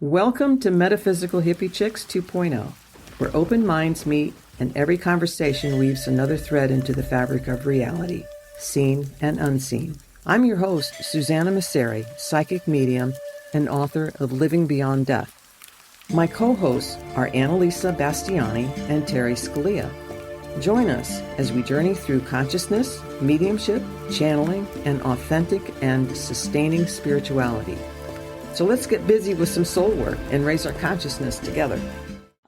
Welcome to Metaphysical Hippie Chicks 2.0, where open minds meet and every conversation weaves another thread into the fabric of reality, seen and unseen. I'm your host, Susanna Massari, psychic medium and author of Living Beyond Death. My co-hosts are Annalisa Bastiani and Terry Scalia. Join us as we journey through consciousness, mediumship, channeling, and authentic and sustaining spirituality. So let's get busy with some soul work and raise our consciousness together.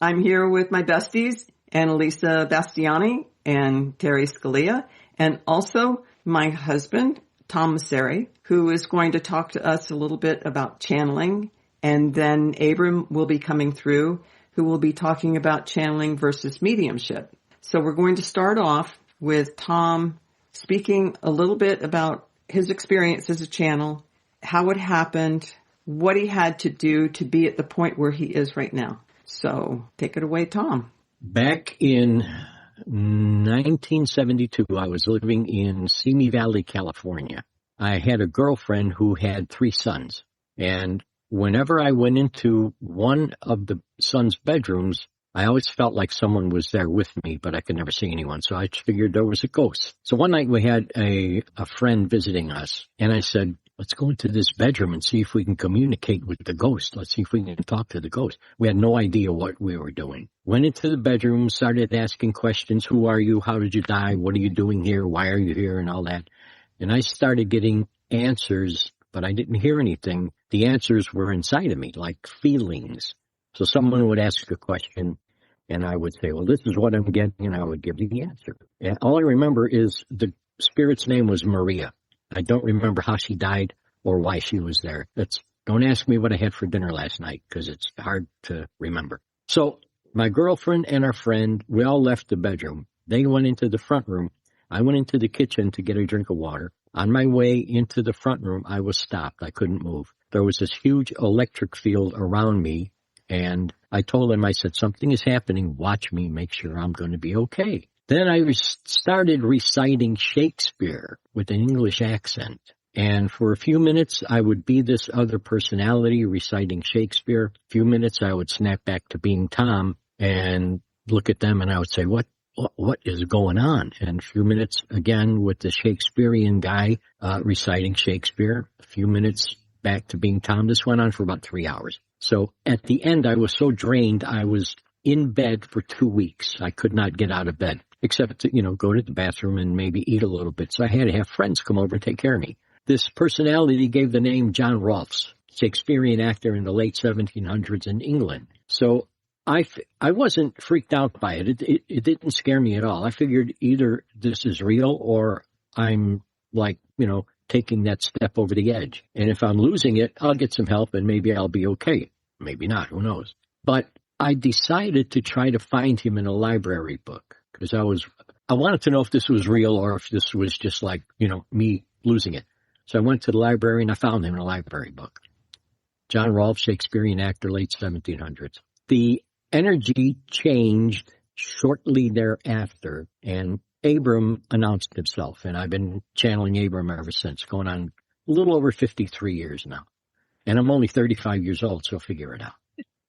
I'm here with my besties, Annalisa Bastiani and Terry Scalia, and also my husband, Tom Massari, who is going to talk to us a little bit about channeling. And then Abram will be coming through, who will be talking about channeling versus mediumship. So we're going to start off with Tom speaking a little bit about his experience as a channel, how it happened, what he had to do to be at the point where he is right now. So take it away, Tom. Back in 1972, I was living in Simi Valley, California. I had a girlfriend who had 3 sons. And whenever I went into one of the sons' bedrooms, I always felt like someone was there with me, but I could never see anyone. So I figured there was a ghost. So one night we had a friend visiting us, and I said, let's go into this bedroom and see if we can communicate with the ghost. Let's see if we can talk to the ghost. We had no idea what we were doing. Went into the bedroom, started asking questions. Who are you? How did you die? What are you doing here? Why are you here? And all that. And I started getting answers, but I didn't hear anything. The answers were inside of me, like feelings. So someone would ask a question, and I would say, well, this is what I'm getting, and I would give the answer. And all I remember is the spirit's name was Maria. I don't remember how she died or why she was there. Don't ask me what I had for dinner last night, because it's hard to remember. So my girlfriend and our friend, we all left the bedroom. They went into the front room. I went into the kitchen to get a drink of water. On my way into the front room, I was stopped. I couldn't move. There was this huge electric field around me, and I told them, I said, something is happening. Watch me, make sure I'm going to be okay. Then I started reciting Shakespeare with an English accent. And for a few minutes, I would be this other personality reciting Shakespeare. A few minutes, I would snap back to being Tom and look at them, and I would say, what is going on? And a few minutes again with the Shakespearean guy reciting Shakespeare. A few minutes back to being Tom. This went on for about 3 hours. So at the end, I was so drained, I was in bed for 2 weeks. I could not get out of bed, except to, go to the bathroom and maybe eat a little bit. So I had to have friends come over and take care of me. This personality gave the name John Rolfes, Shakespearean actor in the late 1700s in England. So I wasn't freaked out by it. It didn't scare me at all. I figured either this is real or I'm taking that step over the edge. And if I'm losing it, I'll get some help and maybe I'll be okay. Maybe not, who knows? But I decided to try to find him in a library book because I wanted to know if this was real or if this was just like, me losing it. So I went to the library and I found him in a library book. John Rolfe, Shakespearean actor, late 1700s. The energy changed shortly thereafter, and Abram announced himself, and I've been channeling Abram ever since, going on a little over 53 years now. And I'm only 35 years old, so figure it out.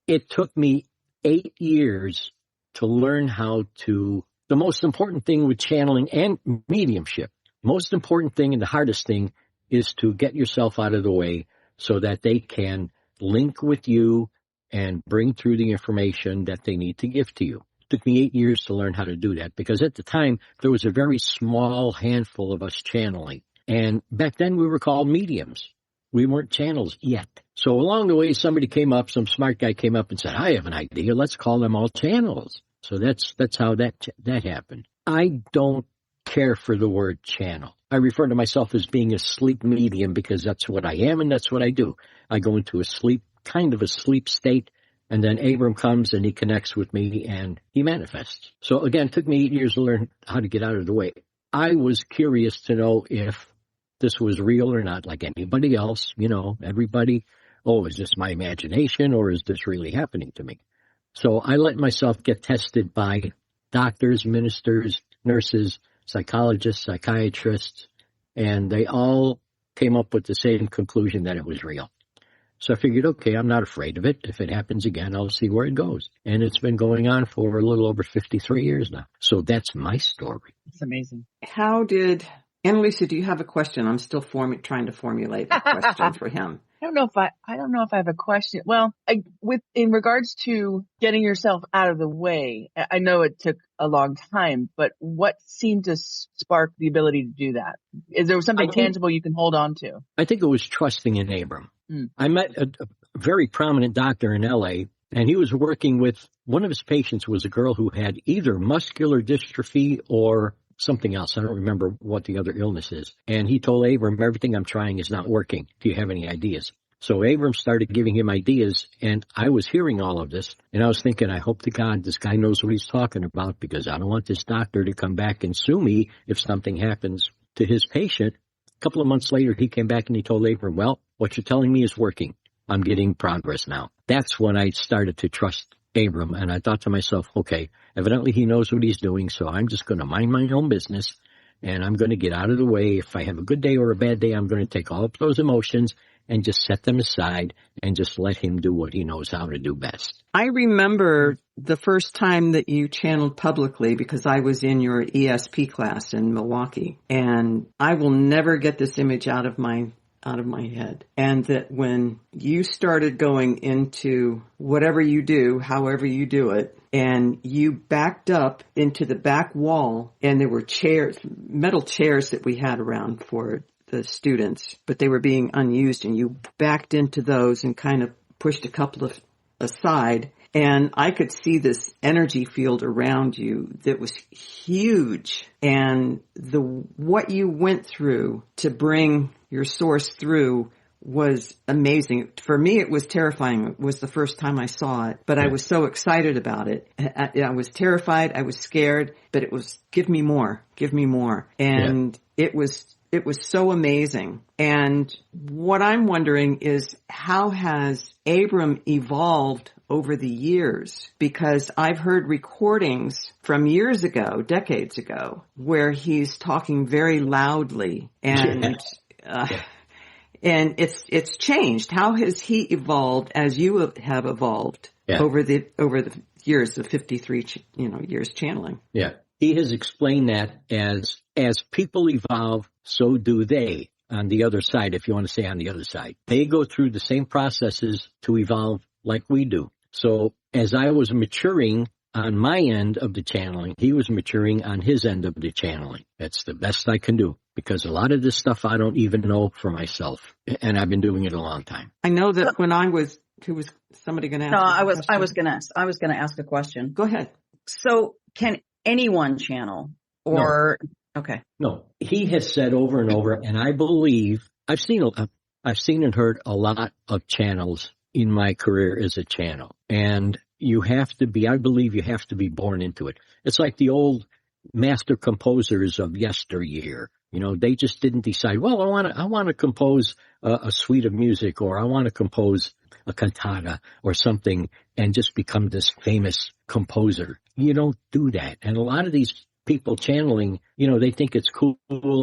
It took me 8 years to learn how to, the most important thing with channeling and mediumship, most important thing and the hardest thing is to get yourself out of the way so that they can link with you and bring through the information that they need to give to you. It took me 8 years to learn how to do that because at the time there was a very small handful of us channeling. And back then we were called mediums. We weren't channels yet. So along the way, some smart guy came up and said, I have an idea. Let's call them all channels. So that's how that happened. I don't care for the word channel. I refer to myself as being a sleep medium because that's what I am and that's what I do. I go into kind of a sleep state, and then Abram comes and he connects with me and he manifests. So again, it took me 8 years to learn how to get out of the way. I was curious to know if this was real or not, like anybody else, everybody, is this my imagination or is this really happening to me? So I let myself get tested by doctors, ministers, nurses, psychologists, psychiatrists, and they all came up with the same conclusion that it was real. So I figured, okay, I'm not afraid of it. If it happens again, I'll see where it goes. And it's been going on for a little over 53 years now. So that's my story. It's amazing. Annalisa, do you have a question? I'm still trying to formulate a question for him. I don't know if I have a question. Well, in regards to getting yourself out of the way, I know it took a long time, but what seemed to spark the ability to do that? Is there something tangible you can hold on to? I think it was trusting in Abram. I met a very prominent doctor in LA, and he was working with one of his patients was a girl who had either muscular dystrophy or something else. I don't remember what the other illness is. And he told Abram, everything I'm trying is not working. Do you have any ideas? So Abram started giving him ideas, and I was hearing all of this, and I was thinking, I hope to God this guy knows what he's talking about, because I don't want this doctor to come back and sue me if something happens to his patient. A couple of months later, he came back and he told Abram, well, what you're telling me is working. I'm getting progress now. That's when I started to trust Abram, and I thought to myself, okay, evidently he knows what he's doing, so I'm just going to mind my own business, and I'm going to get out of the way. If I have a good day or a bad day, I'm going to take all of those emotions and just set them aside and just let him do what he knows how to do best. I remember the first time that you channeled publicly, because I was in your ESP class in Milwaukee, and I will never get this image out of my head. And that when you started going into whatever you do, however you do it, and you backed up into the back wall, and there were chairs, metal chairs that we had around for the students, but they were being unused, and you backed into those and kind of pushed a couple of aside, and I could see this energy field around you that was huge. And what you went through to bring your source through was amazing. For me, it was terrifying. It was the first time I saw it, but I was so excited about it. I was terrified. I was scared, but it was, give me more. And it was so amazing. And what I'm wondering is, how has Abram evolved over the years? Because I've heard recordings from years ago, decades ago, where he's talking very loudly, and and it's changed. How has he evolved as you have evolved over the years of 53 years channeling? Yeah. He has explained that as people evolve, so do they on the other side, if you want to say on the other side. They go through the same processes to evolve like we do. So as I was maturing on my end of the channeling, he was maturing on his end of the channeling. That's the best I can do, because a lot of this stuff I don't even know for myself, and I've been doing it a long time. I know that when I was, who was somebody going to ask? No, I was going to ask a question. Go ahead. So can anyone channel, or No. Okay? No, he has said over and over, and I believe I've seen and heard a lot of channels in my career as a channel, and I believe you have to be born into it. It's like the old master composers of yesteryear. They just didn't decide, well, I want to compose a suite of music, or I want to compose a cantata or something, and just become this famous composer. You don't do that. And a lot of these people channeling, they think it's cool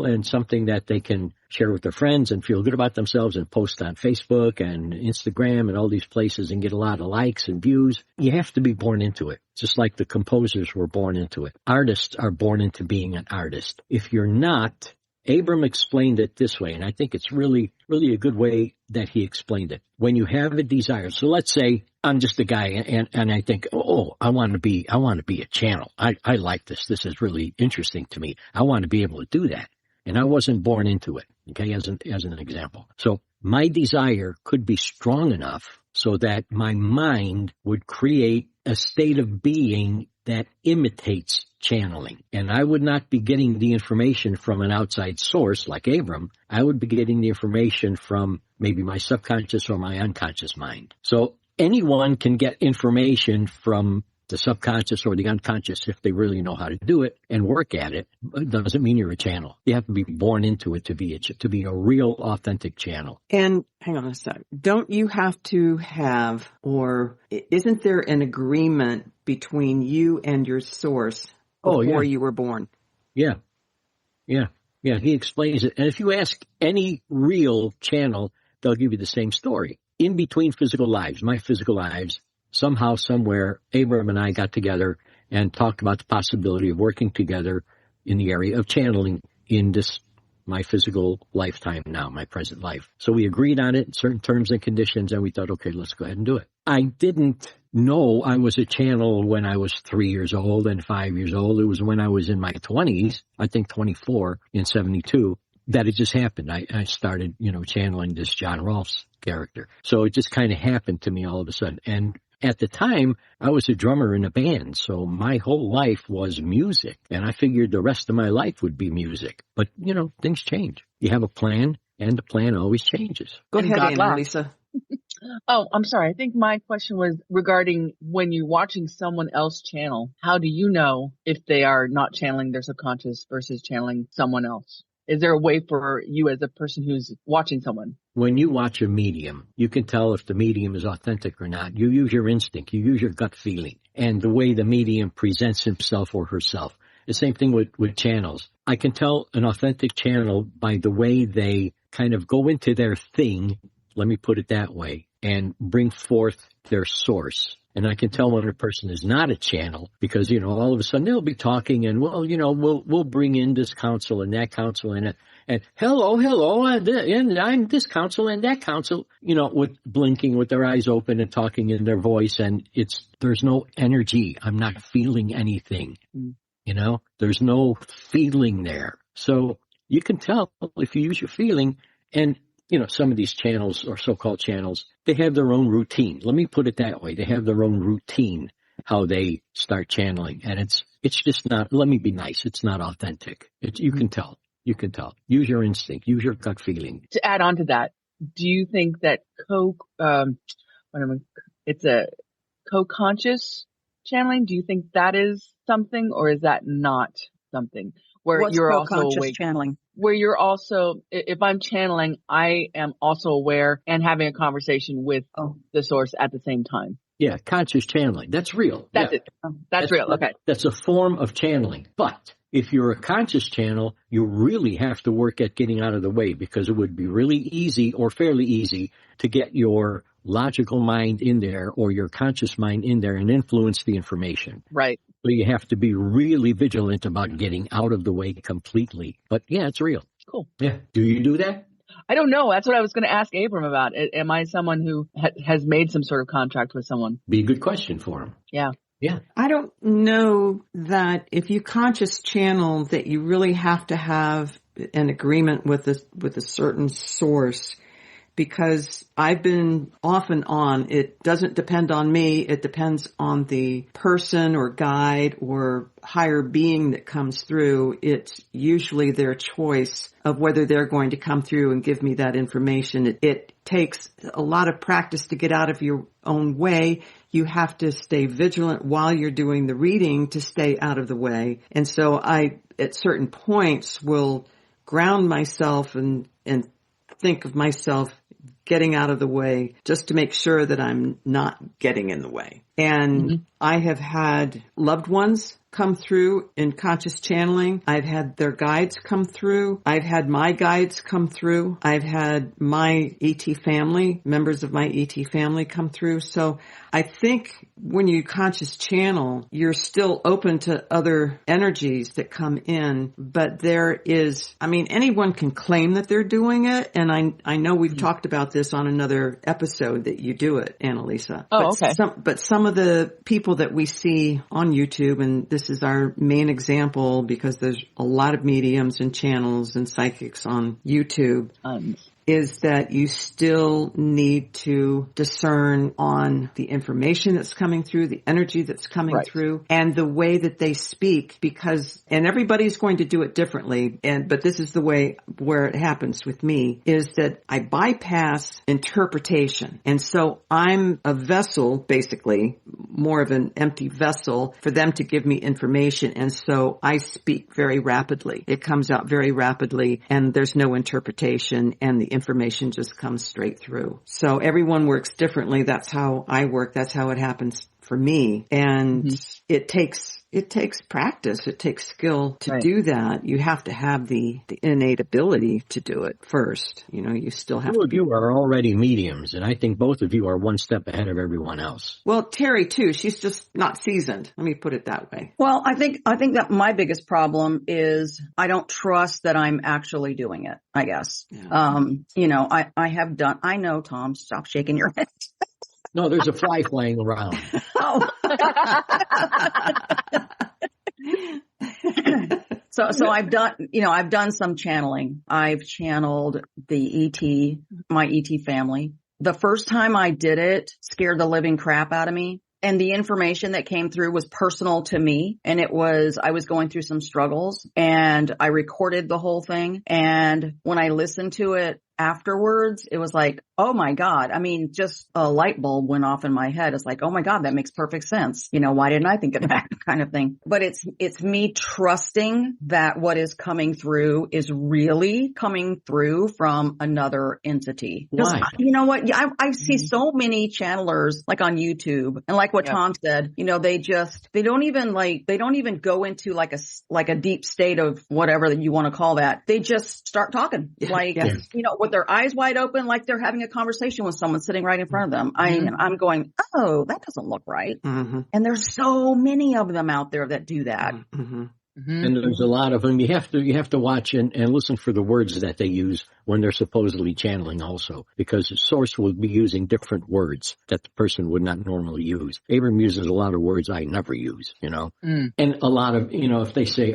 and something that they can share with their friends and feel good about themselves and post on Facebook and Instagram and all these places and get a lot of likes and views. You have to be born into it, just like the composers were born into it. Artists are born into being an artist. If you're not, Abram explained it this way, and I think it's really, really a good way that he explained it. When you have a desire, so let's say I'm just a guy and I think, I want to be a channel. I like this. This is really interesting to me. I want to be able to do that. And I wasn't born into it, okay, as an example. So my desire could be strong enough so that my mind would create a state of being that imitates channeling. And I would not be getting the information from an outside source like Abram. I would be getting the information from maybe my subconscious or my unconscious mind. So anyone can get information from the subconscious or the unconscious if they really know how to do it and work at it. It doesn't mean you're a channel. You have to be born into it to be a real, authentic channel. And hang on a sec. Don't you have to have, or isn't there an agreement between you and your source before you were born? Yeah. He explains it. And if you ask any real channel, they'll give you the same story. in between physical lives, my physical lives, somehow, somewhere, Abram and I got together and talked about the possibility of working together in the area of channeling in this, my physical lifetime now, my present life. So we agreed on it, certain terms and conditions, and we thought, okay, let's go ahead and do it. I didn't know I was a channel when I was 3 years old and 5 years old. It was when I was in my 20s, I think 24 in 72, that it just happened. I started, channeling this John Rolfe's character. So it just kind of happened to me all of a sudden. And at the time, I was a drummer in a band, so my whole life was music, and I figured the rest of my life would be music. But, things change. You have a plan, and the plan always changes. Go And ahead, God Annalisa. Oh, I'm sorry. I think my question was regarding when you're watching someone else channel, how do you know if they are not channeling their subconscious versus channeling someone else? Is there a way for you as a person who's watching someone? When you watch a medium, you can tell if the medium is authentic or not. You use your instinct. You use your gut feeling and the way the medium presents himself or herself. The same thing with channels. I can tell an authentic channel by the way they kind of go into their thing, let me put it that way, and bring forth their source. And I can tell when a person is not a channel because, all of a sudden they'll be talking and, we'll bring in this counsel and that counsel and hello, and I'm this counsel and that counsel, with blinking with their eyes open and talking in their voice. And there's no energy. I'm not feeling anything, there's no feeling there. So you can tell if you use your feeling. And some of these channels or so-called channels, they have their own routine. Let me put it that way. They have their own routine, how they start channeling. And it's just not, let me be nice. It's not authentic. You can tell. You can tell. Use your instinct. Use your gut feeling. To add on to that, do you think that it's a co-conscious channeling? Do you think that is something, or is that not something? Where What's you're also co-conscious awake? channeling? Where you're also, if I'm channeling, I am also aware and having a conversation with the source at the same time. Yeah, conscious channeling. That's real. That's it. That's real. Okay. That's a form of channeling. But if you're a conscious channel, you really have to work at getting out of the way because it would be really easy or fairly easy to get your logical mind in there or your conscious mind in there and influence the information. Right. So you have to be really vigilant about getting out of the way completely. But yeah, it's real. Cool. Yeah. Do you do that? I don't know. That's what I was going to ask Abram about. Am I someone who has made some sort of contract with someone? Be a good question for him. Yeah. Yeah. I don't know that if you conscious channel that you really have to have an agreement with a certain source, because I've been off and on. It doesn't depend on me. It depends on the person or guide or higher being that comes through. It's usually their choice of whether they're going to come through and give me that information. It takes a lot of practice to get out of your own way. You have to stay vigilant while you're doing the reading to stay out of the way. And so I, at certain points, will ground myself and think of myself getting out of the way just to make sure that I'm not getting in the way. And I have had loved ones come through in conscious channeling. I've had their guides come through. I've had my guides come through. I've had my ET family, members of my ET family come through. So I think when you conscious channel, you're still open to other energies that come in, but there is, anyone can claim that they're doing it. And I know we've talked about this on another episode that you do it, Annalisa. Oh, okay. But some of the people that we see on YouTube, and this is our main example because there's a lot of mediums and channels and psychics on YouTube, is that you still need to discern on the information that's coming through, the energy that's coming through, and the way that they speak, and everybody's going to do it differently, but this is the way where it happens with me, is that I bypass interpretation. And so I'm a vessel, basically, more of an empty vessel for them to give me information. And so I speak very rapidly. It comes out very rapidly, and there's no interpretation, and the information just comes straight through. So everyone works differently. That's how I work. That's how it happens for me. And it takes practice. It takes skill to do that. You have to have the innate ability to do it first. You know, you still have to. Two of you are already mediums, and I think both of you are one step ahead of everyone else. Well, Terry too. She's just not seasoned. Let me put it that way. Well, I think that my biggest problem is I don't trust that I'm actually doing it, I guess. Yeah. You know, I know, Tom, stop shaking your head. No, there's a fly flying around. Oh. So I've done some channeling. I've channeled the ET, my ET family. The first time I did it scared the living crap out of me. And the information that came through was personal to me. And I was going through some struggles, and I recorded the whole thing. And when I listened to it afterwards, it was like, oh my God. I mean, just a light bulb went off in my head. It's like, oh my God, that makes perfect sense. You know, why didn't I think of that kind of thing? But it's me trusting that what is coming through is really coming through from another entity. Why? You know what? I see so many channelers like on YouTube, and like what Tom said, you know, they don't even go into like a deep state of whatever that you want to call that. They just start talking you know, with their eyes wide open, like they're having a conversation with someone sitting right in front of them. I'm going, oh, that doesn't look right. And there's so many of them out there that do that. And there's a lot of them. You have to watch and listen for the words that they use when they're supposedly channeling also, because the source will be using different words that the person would not normally use. Abram uses a lot of words I never use, you know, and a lot of, you know, if they say,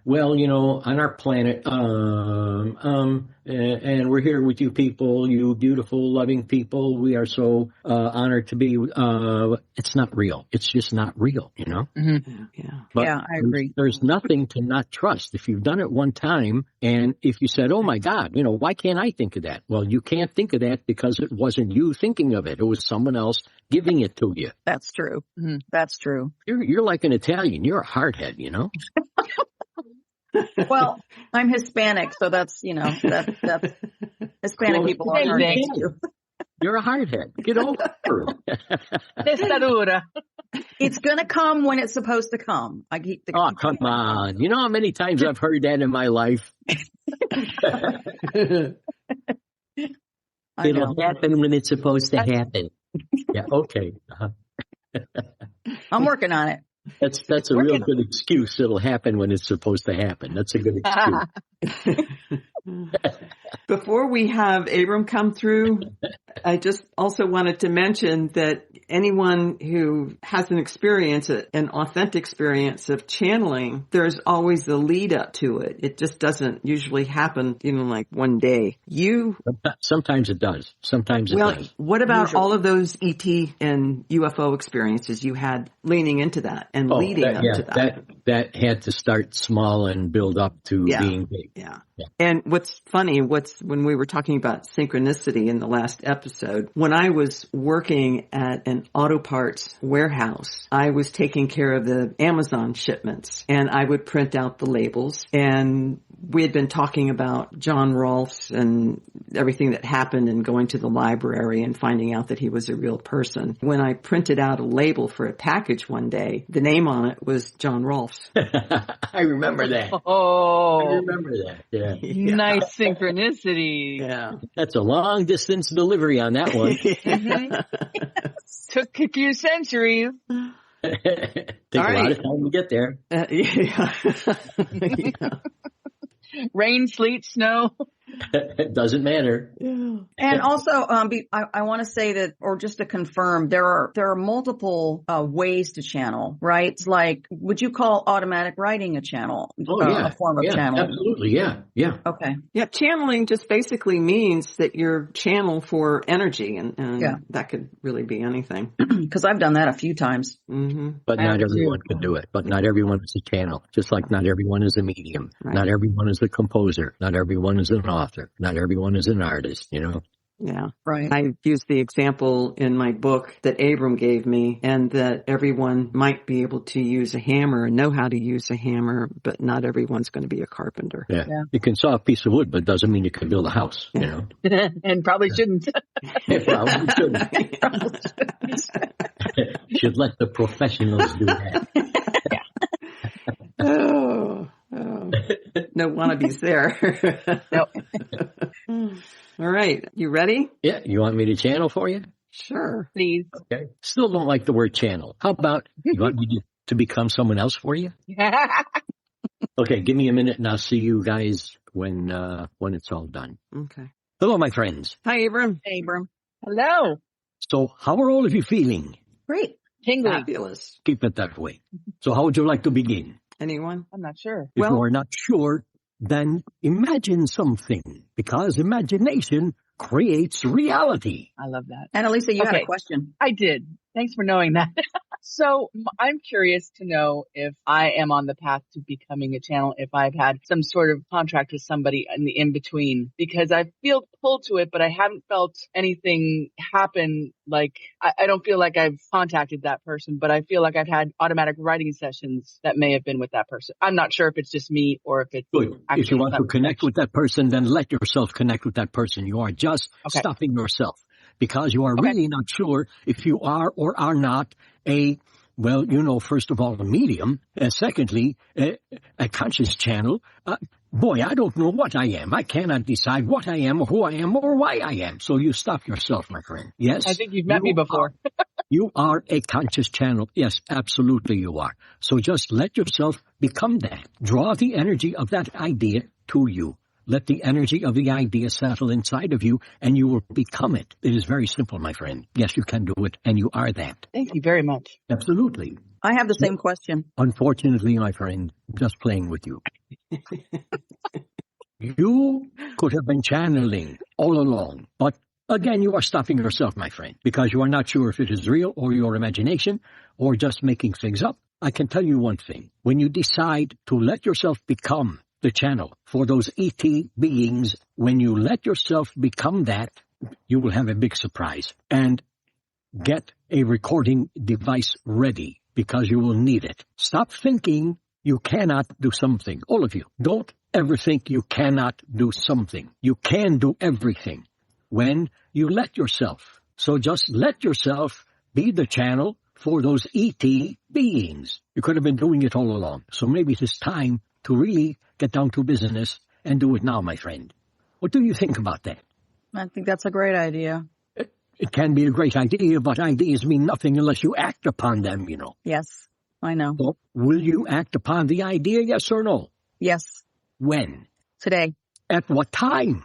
well, you know, on our planet, and we're here with you people, you beautiful, loving people. We are so honored to be. It's not real. It's just not real, you know. But I agree. There's nothing to not trust. If you've done it one time, and if you said, "Oh my God, you know, why can't I think of that?" Well, you can't think of that because it wasn't you thinking of it. It was someone else giving it to you. That's true. That's true. You're like an Italian. You're a hardhead, you know. Well, I'm Hispanic, so that's, you know, that's Hispanic people are hard. You're a hardhead. Get over it. Testadura. It's gonna come when it's supposed to come. Oh, come on. You know how many times I've heard that in my life? It'll happen when it's supposed to happen. Yeah, okay. I'm working on it. That's a real good excuse. It'll happen when it's supposed to happen. That's a good excuse. Before we have Abram come through, I just also wanted to mention that anyone who has an authentic experience of channeling, there's always a lead up to it. It just doesn't usually happen, you know, like one day. Sometimes it does. Sometimes it does. What about all of those ET and UFO experiences you had leaning into that and leading up to that? That had to start small and build up to being big. Yeah. And what's funny, when we were talking about synchronicity in the last episode, when I was working at an auto parts warehouse, I was taking care of the Amazon shipments, and I would print out the labels. And we had been talking about John Rolfes and everything that happened, and going to the library and finding out that he was a real person. When I printed out a label for a package one day, the name on it was John Rolfes. I remember that. Oh, I remember that. Yeah. Nice synchronicity. Yeah. That's a long distance delivery on that one. Took a few centuries. Take a lot of time to get there. Rain, sleet, snow. It doesn't matter. Yeah. And also, I want to say that, or just to confirm, there are multiple ways to channel, right? It's like, would you call automatic writing a channel? A form of channeling? Absolutely, yeah. Okay. Yeah, channeling just basically means that you're channel for energy, and that could really be anything. Because I've done that a few times. But not everyone can do it. But not everyone is a channel. Just like not everyone is a medium. Right. Not everyone is a composer. Not everyone is an author. Not everyone is an artist, you know? Yeah. Right. I used the example in my book that Abram gave me, and that everyone might be able to use a hammer and know how to use a hammer, but not everyone's going to be a carpenter. Yeah. You can saw a piece of wood, but it doesn't mean you can build a house, you know? And probably shouldn't. It probably shouldn't. should let the professionals do that. Oh, no wannabes there. Nope. All right. You ready? Yeah, you want me to channel for you? Sure. Please. Okay. Still don't like the word channel. How about you want me to become someone else for you? Okay, give me a minute and I'll see you guys when it's all done. Okay. Hello, my friends. Hi, Abram. Abram. Hello. So how are all of you feeling? Great. Tingling. Fabulous. Keep it that way. So how would you like to begin? Anyone? I'm not sure. If Well- you are not sure, then imagine something, because imagination creates reality. I love that. And Elisa, you had Okay. a question. I did. Thanks for knowing that. So I'm curious to know if I am on the path to becoming a channel, if I've had some sort of contract with somebody in the in-between, because I feel pulled to it, but I haven't felt anything happen. Like, I don't feel like I've contacted that person, but I feel like I've had automatic writing sessions that may have been with that person. I'm not sure if it's just me or if it's Good. actually If you want to some connect with that person, then let yourself connect with that person. You are just Okay. stopping yourself because you are really not sure if you are or are not first of all, a medium, and secondly, a conscious channel. Boy, I don't know what I am. I cannot decide what I am or who I am or why I am. So you stop yourself, my friend. Yes? I think you've met me before. You are a conscious channel. Yes, absolutely you are. So just let yourself become that. Draw the energy of that idea to you. Let the energy of the idea settle inside of you, and you will become it. It is very simple, my friend. Yes, you can do it, and you are that. Thank you very much. Absolutely. I have the same question. Unfortunately, my friend, just playing with you. You could have been channeling all along, but again, you are stopping yourself, my friend, because you are not sure if it is real or your imagination or just making things up. I can tell you one thing. When you decide to let yourself become the channel for those ET beings, when you let yourself become that, you will have a big surprise. And get a recording device ready because you will need it. Stop thinking you cannot do something. All of you, don't ever think you cannot do something. You can do everything when you let yourself. So just let yourself be the channel for those ET beings. You could have been doing it all along. So maybe it is time to really get down to business and do it now, my friend. What do you think about that? I think that's a great idea. It can be a great idea, but ideas mean nothing unless you act upon them, you know. Yes, I know. So, will you act upon the idea, yes or no? Yes, When? today. At what time?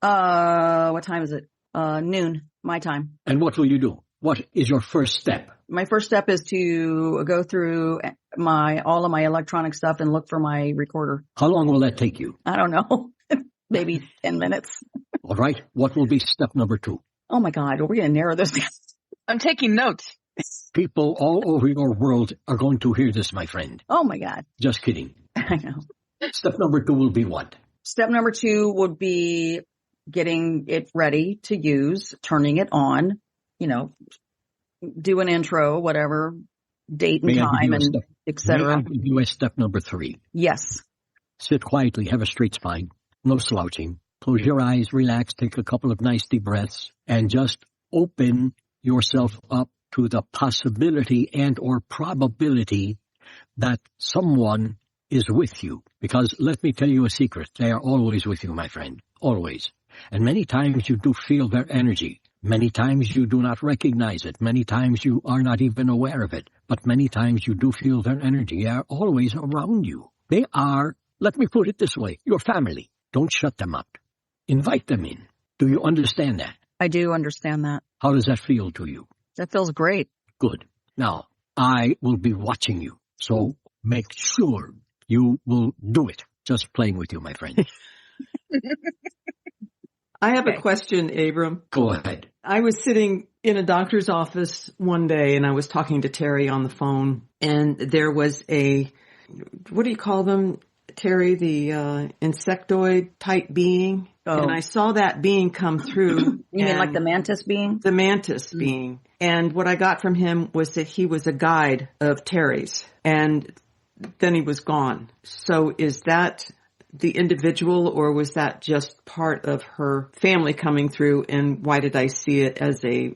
What time is it? Noon, my time. And what will you do? What is your first step? My first step is to go through all of my electronic stuff and look for my recorder. How long will that take you? I don't know. Maybe 10 minutes. All right. What will be step number 2? Oh my God, are we going to narrow this down? I'm taking notes. People all over your world are going to hear this, my friend. Oh my God. Just kidding. I know. Step number 2 will be what? Step number 2 would be getting it ready to use, turning it on, do an intro, whatever, date and May I give time you a and step- May I etc. give you a step number 3? Yes. Sit quietly, have a straight spine, no slouching. Close your eyes, relax, take a couple of nice deep breaths, and just open yourself up to the possibility and or probability that someone is with you. Because let me tell you a secret, they are always with you, my friend, always. And many times you do feel their energy. Many times you do not recognize it. Many times you are not even aware of it. But many times you do feel their energy. They are always around you. They are, let me put it this way, your family. Don't shut them up. Invite them in. Do you understand that? I do understand that. How does that feel to you? That feels great. Good. Now, I will be watching you. So make sure you will do it. Just playing with you, my friend. I have a question, Abram. Go ahead. I was sitting in a doctor's office one day and I was talking to Terry on the phone, and there was what do you call them, Terry? The insectoid type being. Oh. And I saw that being come through. You mean like the mantis being? The mantis being. And what I got from him was that he was a guide of Terry's, and then he was gone. So is that the individual, or was that just part of her family coming through? And why did I see it as a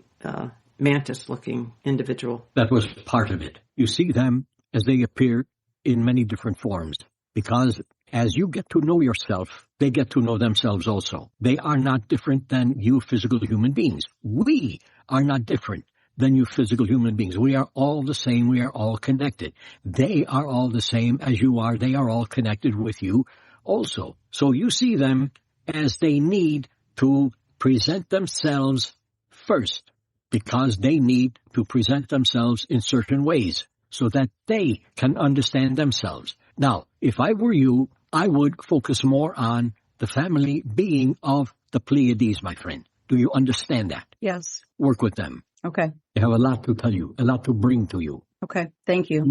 mantis-looking individual. That was part of it. You see them as they appear in many different forms, because as you get to know yourself, they get to know themselves also. They are not different than you physical human beings. We are not different than you physical human beings. We are all the same. We are all connected. They are all the same as you are. They are all connected with you also. So you see them as they need to present themselves first, because they need to present themselves in certain ways so that they can understand themselves. Now, if I were you, I would focus more on the family being of the Pleiades, my friend. Do you understand that? Yes. Work with them. Okay. They have a lot to tell you, a lot to bring to you. Okay. Thank you.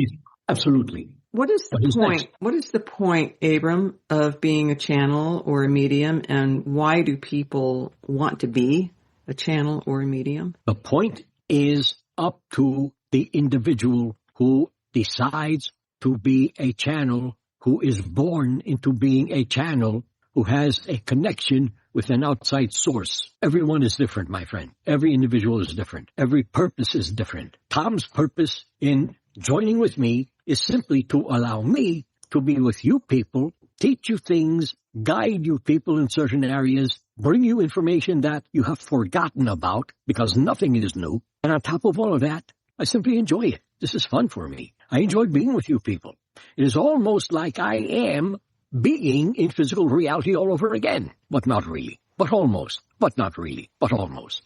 Absolutely. What is the point? What is the point, Abram, of being a channel or a medium, and why do people want to be a channel or a medium? The point is up to the individual who decides to be a channel, who is born into being a channel, who has a connection with an outside source. Everyone is different, my friend. Every individual is different. Every purpose is different. Tom's purpose in joining with me is simply to allow me to be with you people, teach you things, guide you people in certain areas, bring you information that you have forgotten about, because nothing is new. And on top of all of that, I simply enjoy it. This is fun for me. I enjoy being with you people. It is almost like I am being in physical reality all over again. But not really. But almost. But not really. But almost.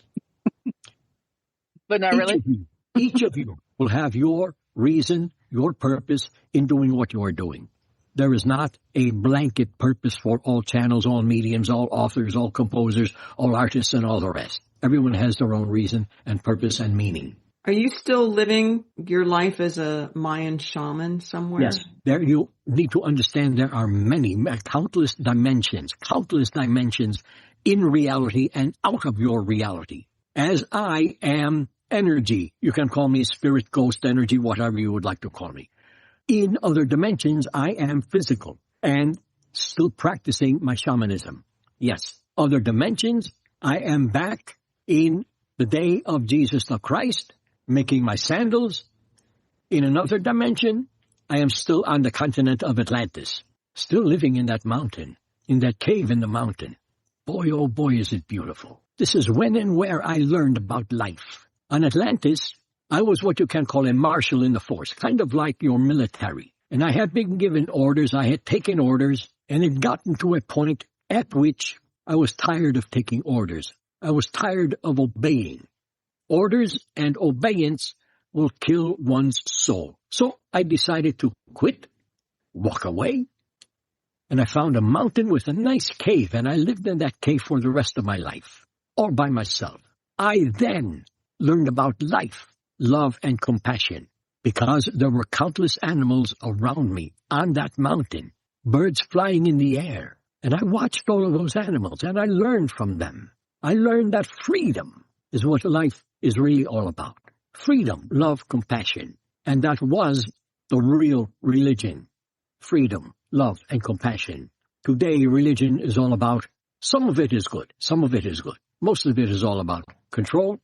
But not really? Each of you will have your reason, your purpose in doing what you are doing. There is not a blanket purpose for all channels, all mediums, all authors, all composers, all artists, and all the rest. Everyone has their own reason and purpose and meaning. Are you still living your life as a Mayan shaman somewhere? Yes. There you need to understand there are countless dimensions in reality and out of your reality. As I am energy, you can call me spirit, ghost, energy, whatever you would like to call me. In other dimensions, I am physical and still practicing my shamanism. Yes. Other dimensions, I am back in the day of Jesus the Christ, making my sandals. In another dimension, I am still on the continent of Atlantis, still living in that mountain, in that cave in the mountain. Boy, oh boy, is it beautiful. This is when and where I learned about life. On Atlantis, I was what you can call a marshal in the force, kind of like your military. And I had been given orders, I had taken orders, and it gotten to a point at which I was tired of taking orders. I was tired of obeying. Orders and obedience will kill one's soul. So I decided to quit, walk away, and I found a mountain with a nice cave, and I lived in that cave for the rest of my life, all by myself. I then learned about life, love, and compassion, because there were countless animals around me on that mountain, birds flying in the air, and I watched all of those animals, and I learned from them. I learned that freedom is what life is really all about. Freedom, love, compassion. And that was the real religion. Freedom, love, and compassion. Today, religion is all about, some of it is good, some of it is good. Most of it is all about control,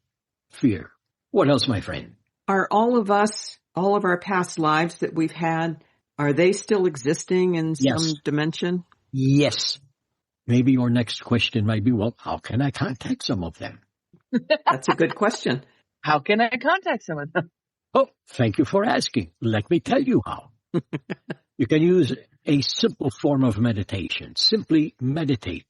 fear. What else, my friend? Are all of us, all of our past lives that we've had, are they still existing in some dimension? Yes. Maybe your next question might be, well, how can I contact some of them? That's a good question. How can I contact some of them? Oh, thank you for asking. Let me tell you how. You can use a simple form of meditation. Simply meditate.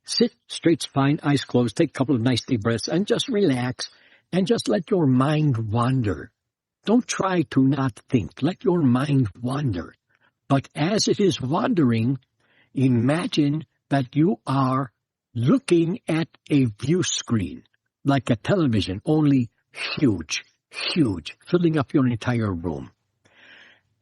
Sit straight spine, eyes closed, take a couple of nice deep breaths, and just relax, and just let your mind wander. Don't try to not think. Let your mind wander. But as it is wandering, imagine that you are looking at a view screen, like a television, only huge, filling up your entire room.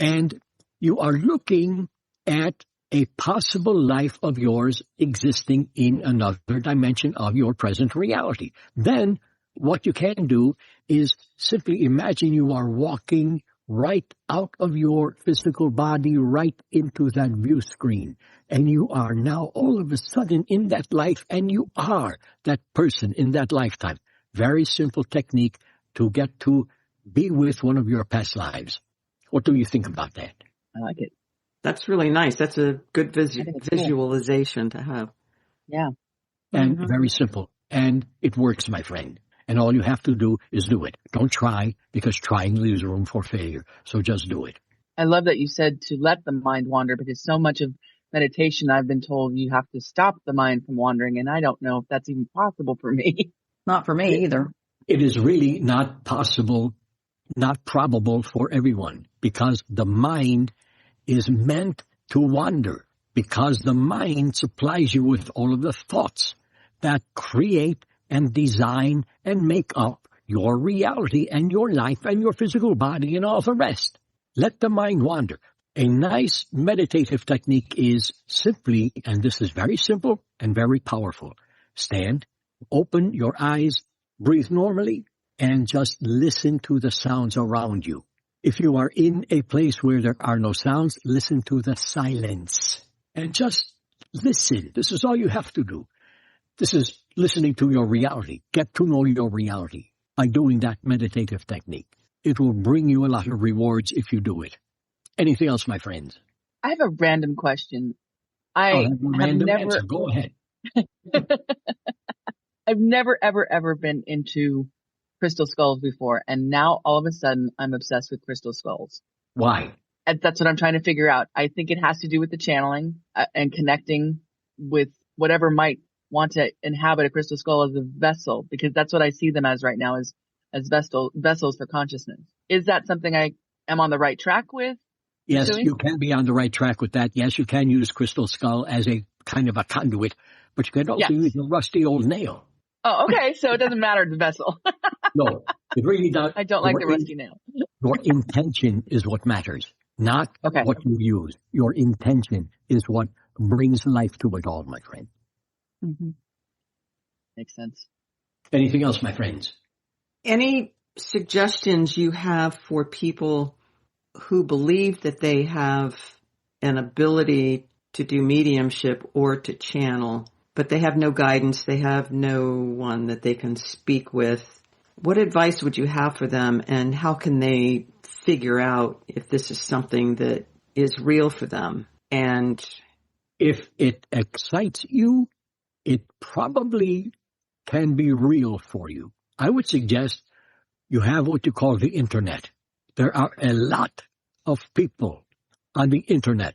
And you are looking at a possible life of yours existing in another dimension of your present reality. Then what you can do is simply imagine you are walking right out of your physical body, right into that view screen. And you are now all of a sudden in that life, and you are that person in that lifetime. Very simple technique, to get to be with one of your past lives. What do you think about that? I like it. That's really nice. That's a good I think it's cool. visualization to have. Yeah. And Mhm. very simple. And it works, my friend. And all you have to do is do it. Don't try, because trying leaves room for failure. So just do it. I love that you said to let the mind wander, because so much of meditation, I've been told you have to stop the mind from wandering. And I don't know if that's even possible for me. Not for me either. It is really not possible, not probable for everyone, because the mind is meant to wander, because the mind supplies you with all of the thoughts that create and design and make up your reality and your life and your physical body and all the rest. Let the mind wander. A nice meditative technique is simply, and this is very simple and very powerful, stand, open your eyes, breathe normally, and just listen to the sounds around you. If you are in a place where there are no sounds, listen to the silence and just listen. This is all you have to do. This is listening to your reality. Get to know your reality by doing that meditative technique. It will bring you a lot of rewards if you do it. Anything else, my friends? I have a random question. I'll I have a have random never, answer. Go ahead. I've never, ever been into crystal skulls before. And now all of a sudden I'm obsessed with crystal skulls. Why? And that's what I'm trying to figure out. I think it has to do with the channeling and connecting with whatever might want to inhabit a crystal skull as a vessel, because that's what I see them as right now, as vessels for consciousness. Is that something I am on the right track with? Yes, Doing? you can be on the right track with that. Yes, you can use crystal skull as a kind of a conduit, but you can also use a rusty old nail. Oh, okay. So it doesn't matter the vessel. No, it really does. I don't like the rusty nail. Your intention is what matters, not Okay. what you use. Your intention is what brings life to it all, my friend. Mm-hmm. Makes sense. Anything else, my friends? Any suggestions you have for people who believe that they have an ability to do mediumship or to channel, but they have no guidance, they have no one that they can speak with? What advice would you have for them, and how can they figure out if this is something that is real for them? And if it excites you, it probably can be real for you. I would suggest you have what you call the internet. There are a lot of people on the internet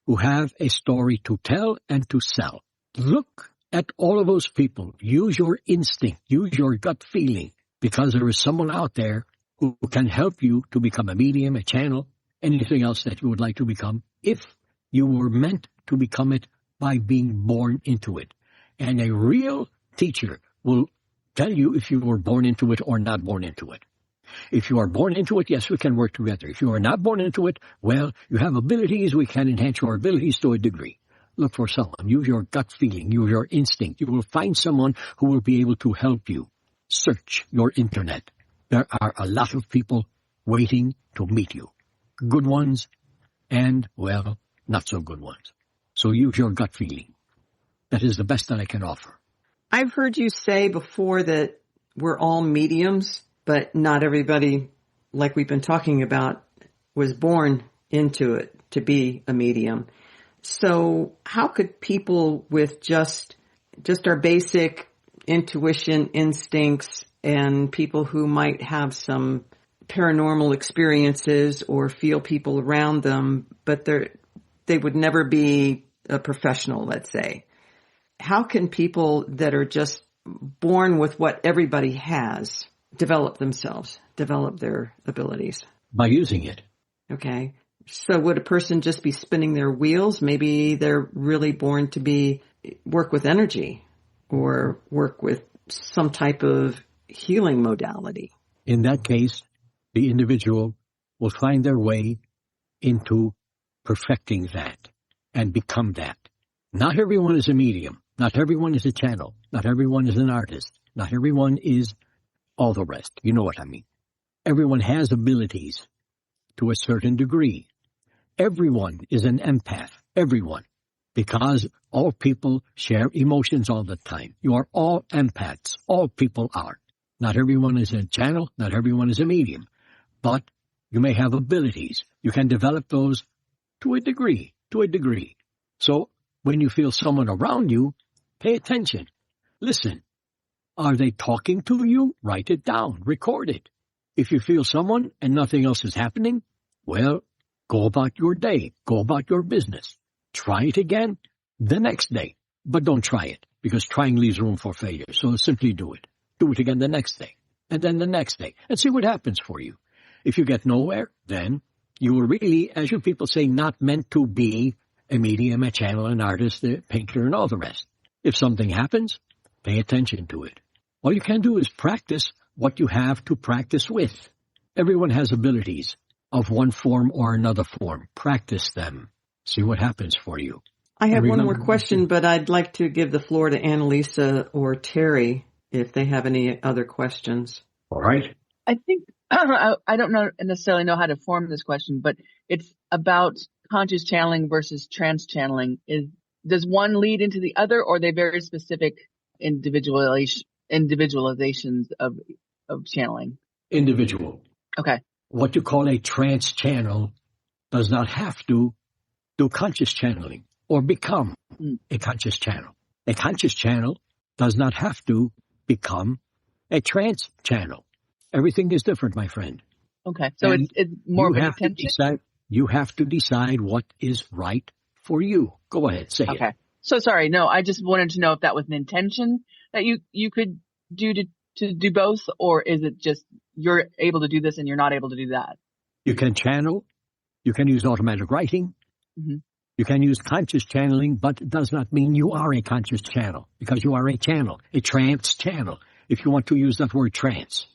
who have a story to tell and to sell. Look at all of those people. Use your instinct. Use your gut feeling, because there is someone out there who can help you to become a medium, a channel, anything else that you would like to become, if you were meant to become it by being born into it. And a real teacher will tell you if you were born into it or not born into it. If you are born into it, yes, we can work together. If you are not born into it, well, you have abilities. We can enhance your abilities to a degree. Look for someone. Use your gut feeling. Use your instinct. You will find someone who will be able to help you. Search your internet. There are a lot of people waiting to meet you. Good ones and, well, not so good ones. So use your gut feeling. That is the best that I can offer. I've heard you say before that we're all mediums, but not everybody, like we've been talking about, was born into it to be a medium. So how could people with just our basic intuition, instincts, and people who might have some paranormal experiences or feel people around them, but they would never be a professional, let's say, how can people that are just born with what everybody has develop themselves, develop their abilities? By using it. Okay. So would a person just be spinning their wheels? Maybe they're really born to work with energy or work with some type of healing modality. In that case, the individual will find their way into perfecting that and become that. Not everyone is a medium. Not everyone is a channel. Not everyone is an artist. Not everyone is all the rest. You know what I mean. Everyone has abilities to a certain degree. Everyone is an empath. Everyone. Because all people share emotions all the time. You are all empaths. All people are. Not everyone is a channel. Not everyone is a medium. But you may have abilities. You can develop those to a degree. So when you feel someone around you, pay attention. Listen. Are they talking to you? Write it down. Record it. If you feel someone and nothing else is happening, well, go about your day. Go about your business. Try it again the next day. But don't try it, because trying leaves room for failure. So simply do it. Do it again the next day, and then the next day, and see what happens for you. If you get nowhere, then you will really, as you people say, not meant to be a medium, a channel, an artist, a painter, and all the rest. If something happens, pay attention to it. All you can do is practice what you have to practice with. Everyone has abilities of one form or another form. Practice them. See what happens for you. I have one more question, but I'd like to give the floor to Annalisa or Terry if they have any other questions. All right. I think, I don't necessarily know how to form this question, but it's about conscious channeling versus trance channeling. Does one lead into the other, or are they very specific individualizations of channeling? Individual. Okay. What you call a trance channel does not have to do conscious channeling or become a conscious channel. A conscious channel does not have to become a trance channel. Everything is different, my friend. Okay. So it's more of an intention? You have to decide what is right for you. Go ahead, say it. Okay. So sorry. No, I just wanted to know if that was an intention that you could do to do both, or is it just you're able to do this and you're not able to do that? You can channel. You can use automatic writing. Mm-hmm. You can use conscious channeling, but it does not mean you are a conscious channel, because you are a channel, a trance channel. If you want to use that word trance,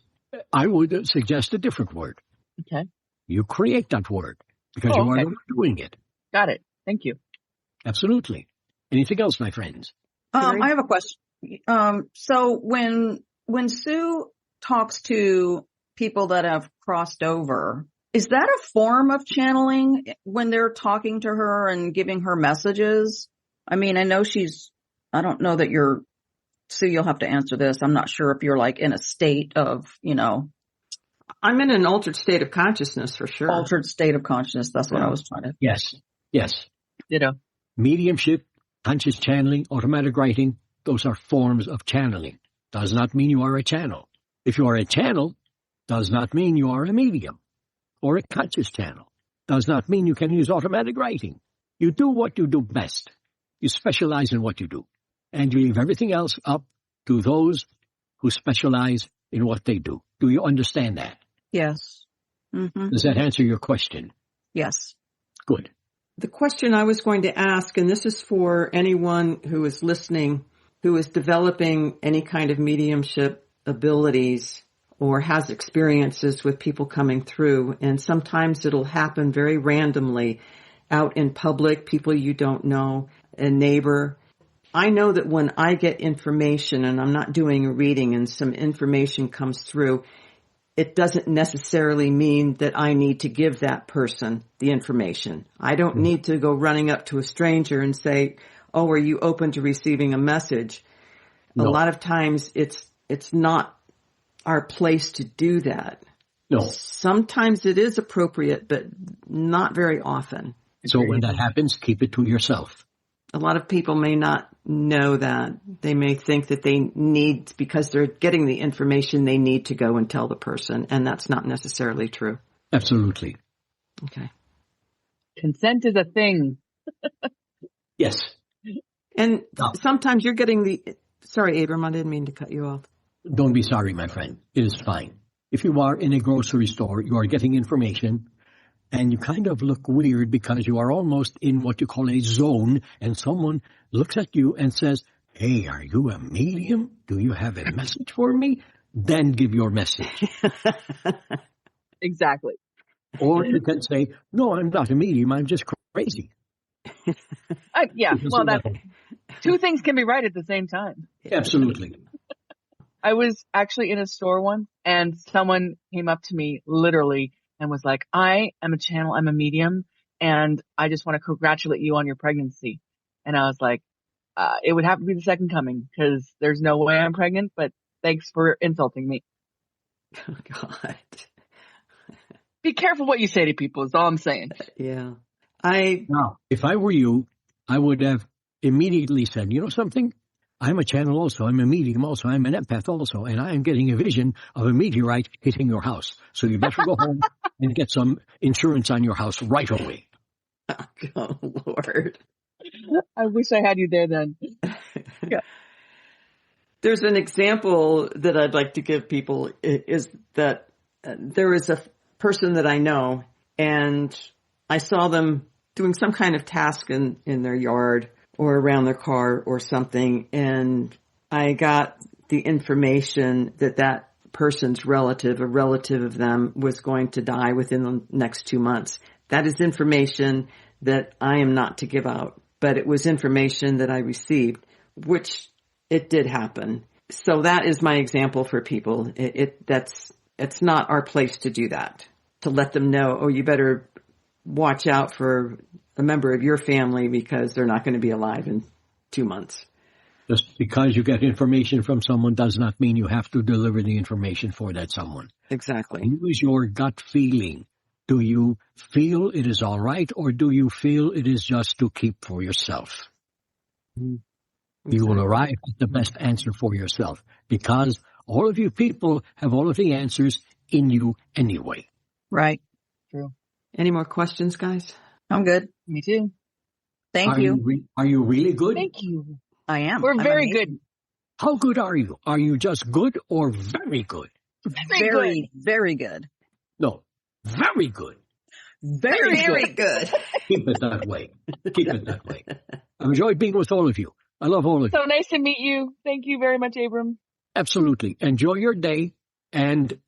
I would suggest a different word. Okay. You create that word because you are doing it. Got it. Thank you. Absolutely. Anything else, my friends? I have a question. So when Sue talks to people that have crossed over, is that a form of channeling when they're talking to her and giving her messages? I mean, I know I don't know that Sue, you'll have to answer this. I'm not sure if you're like in a state of, I'm in an altered state of consciousness for sure. Altered state of consciousness. That's what I was trying to. Yes. Ditto. Mediumship, conscious channeling, automatic writing, those are forms of channeling. Does not mean you are a channel. If you are a channel, does not mean you are a medium or a conscious channel. Does not mean you can use automatic writing. You do what you do best. You specialize in what you do. And you leave everything else up to those who specialize in what they do. Do you understand that? Yes. Mm-hmm. Does that answer your question? Yes. Good. The question I was going to ask, and this is for anyone who is listening, who is developing any kind of mediumship abilities or has experiences with people coming through, and sometimes it'll happen very randomly out in public, people you don't know, a neighbor. I know that when I get information and I'm not doing a reading and some information comes through, it doesn't necessarily mean that I need to give that person the information. I don't need to go running up to a stranger and say, "Oh, are you open to receiving a message?" No. A lot of times it's not our place to do that. No. Sometimes it is appropriate, but not very often. So when that happens, keep it to yourself. A lot of people may not know that. They may think that they need, because they're getting the information, they need to go and tell the person, and that's not necessarily true. Absolutely. Okay. Consent is a thing. Yes. And sometimes you're getting sorry, Abram, I didn't mean to cut you off. Don't be sorry, my friend. It is fine. If you are in a grocery store, you are getting information, and you kind of look weird because you are almost in what you call a zone, and someone looks at you and says, "Hey, are you a medium? Do you have a message for me?" Then give your message. Exactly. Or you can say, "No, I'm not a medium. I'm just crazy." Well, two things can be right at the same time. Absolutely. I was actually in a store once, and someone came up to me literally and was like, "I am a channel, I'm a medium, and I just want to congratulate you on your pregnancy." And I was like, it would have to be the second coming, because there's no way I'm pregnant, but thanks for insulting me. Oh, God. Be careful what you say to people is all I'm saying. Yeah. Now, if I were you, I would have immediately said, you know something? I'm a channel also. I'm a medium also. I'm an empath also. And I am getting a vision of a meteorite hitting your house. So you better go home and get some insurance on your house right away. Oh, Lord. I wish I had you there then. Yeah. There's an example that I'd like to give people is that there is a person that I know, and I saw them doing some kind of task in their yard or around their car or something, and I got the information that that person's relative, a relative of them, was going to die within the next 2 months. That is information that I am not to give out, but it was information that I received, which it did happen. So that is my example for people. It's not our place to do that, to let them know, oh, you better watch out for a member of your family because they're not going to be alive in 2 months. Just because you get information from someone does not mean you have to deliver the information for that someone. Exactly. Use your gut feeling. Do you feel it is all right, or do you feel it is just to keep for yourself? Exactly. You will arrive at the best answer for yourself, because all of you people have all of the answers in you anyway. Right. True. Any more questions, guys? I'm good. Me too. Thank you. Are you really good? Thank you. I am. We're I'm very amazing. good. How good are you? Are you just good or very good? Very Very good. No, very good. Very good. Keep it that way. Keep it that way. I've enjoyed being with all of you. I love all of you. So nice to meet you. Thank you very much, Abram. Absolutely. Enjoy your day. And,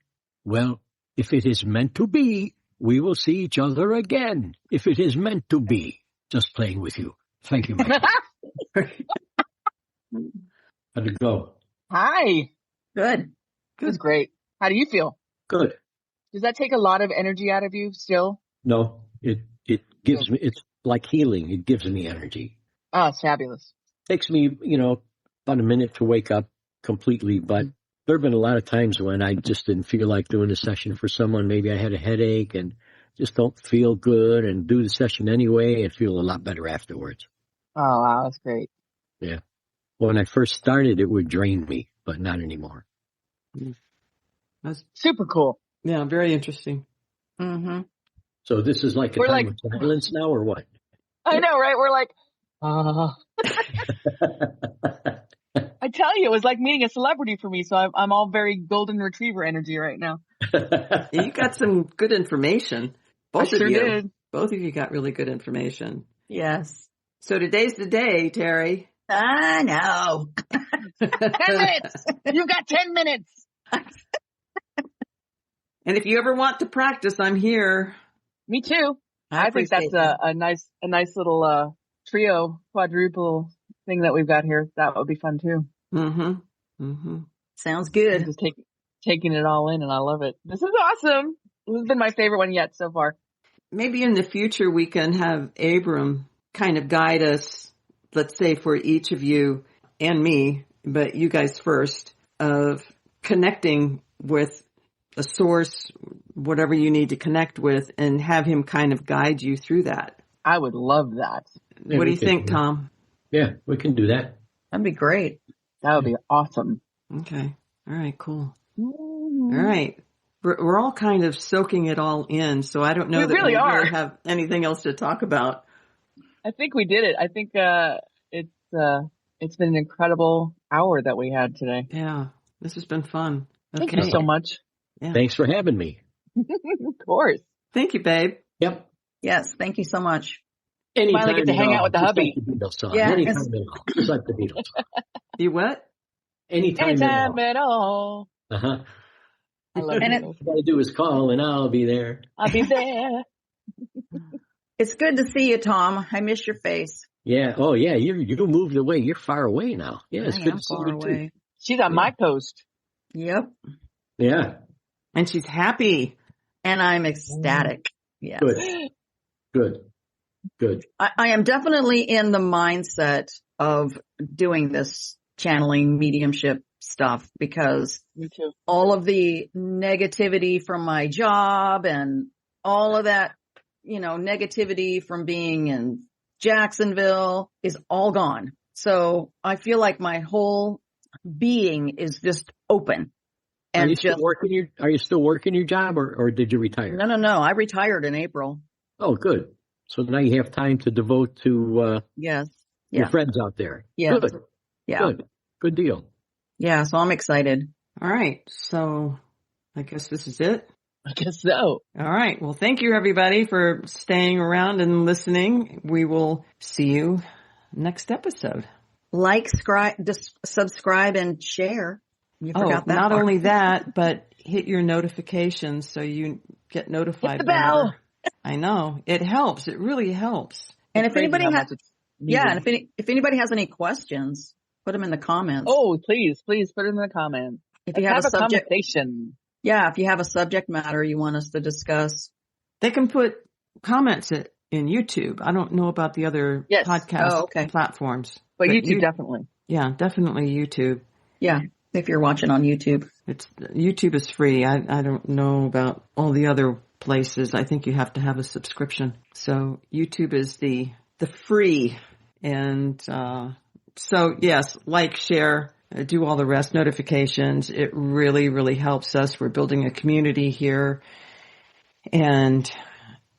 well, if it is meant to be, we will see each other again. If it is meant to be. Just playing with you. Thank you, Mike. How'd it go? Hi. Good. It was great. How do you feel? Good. Does that take a lot of energy out of you still? No, it gives me, it's like healing. It gives me energy. Oh, it's fabulous. Takes me, about a minute to wake up completely, but there have been a lot of times when I just didn't feel like doing a session for someone. Maybe I had a headache and just don't feel good, and do the session anyway and feel a lot better afterwards. Oh, wow. That's great. Yeah. When I first started, it would drain me, but not anymore. That's Super cool. Yeah, very interesting. Mm-hmm. So this is like a We're time like- of silence now, or what? I know, right? We're like, I tell you, it was like meeting a celebrity for me. So I'm all very golden retriever energy right now. Yeah, you got some good information. Both I of sure you. did. Both of you got really good information. Yes. So today's the day, Terry. I know. 10 minutes. You've got 10 minutes. And if you ever want to practice, I'm here. Me too. I think appreciate that's a nice little quadruple thing that we've got here. That would be fun too. Mm-hmm. Mm-hmm. Sounds I'm good. just taking it all in, and I love it. This is awesome. This has been my favorite one yet so far. Maybe in the future we can have Abram kind of guide us, let's say for each of you and me, but you guys first, of connecting with a source, whatever you need to connect with, and have him kind of guide you through that. I would love that. Yeah, What do we you can think, do- Tom? Yeah, we can do that. That'd be great. That would be awesome. Okay. All right, cool. All right. We're all kind of soaking it all in, so I don't know We that really we are. really have anything else to talk about. I think we did it. I think it's been an incredible hour that we had today. Yeah, this has been fun. Thank Okay. you so much. Yeah. Thanks for having me. Of course. Thank you, babe. Yep. Yes. Thank you so much. Anytime Finally get to at hang all, out with the just hubby. like the Beatles song. Yeah, Anytime it's- at all, just like the Beatles. You what? Anytime, Anytime at at all. all. Uh-huh. I love And you. it- All you gotta do is call and I'll be there. I'll be there. It's good to see you, Tom. I miss your face. Yeah. Oh, yeah. You moved away. You're far away now. Yeah, it's I good am to see far you away. She's on my coast. Yep. too. Yeah. And she's happy. And I'm ecstatic. Yes. Good. Good. Good. I am definitely in the mindset of doing this channeling mediumship stuff because Me too. all of the negativity from my job and all of that, negativity from being in Jacksonville is all gone. So I feel like my whole being is just open. Are And you still working your job or did you retire? No. I retired in April. Oh, good. So now you have time to devote to Yes. your friends out there. Yeah. Good. Yeah. Good deal. Yeah. So I'm excited. All right. So I guess this is it. I guess so. All right. Well, thank you everybody for staying around and listening. We will see you next episode. Like, subscribe and share. You forgot that not part. only that, but hit your notifications so you get notified. Hit the bell. whenever- I know. It helps. It really helps. And It's if anybody crazy how has, much it's needed. and if anybody has any questions, put them in the comments. Oh, please put it in the comments. if you Let's have have a a subject, conversation. if you have a subject matter you want us to discuss. They can put comments in YouTube. I don't know about the other Yes. podcast platforms. But YouTube definitely. Yeah, definitely YouTube. Yeah. If you're watching on YouTube. YouTube is free. I don't know about all the other places. I think you have to have a subscription. So YouTube is the free. And so yes, like, share, do all the rest, notifications. It really, really helps us. We're building a community here. And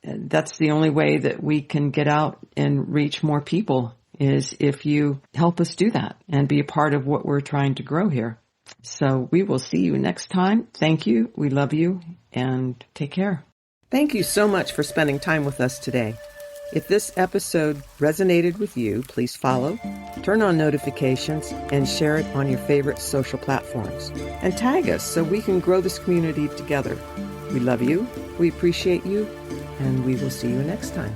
that's the only way that we can get out and reach more people is if you help us do that and be a part of what we're trying to grow here. So we will see you next time. Thank you. We love you and take care. Thank you so much for spending time with us today. If this episode resonated with you, please follow, turn on notifications, and share it on your favorite social platforms. And tag us so we can grow this community together. We love you, we appreciate you, and we will see you next time.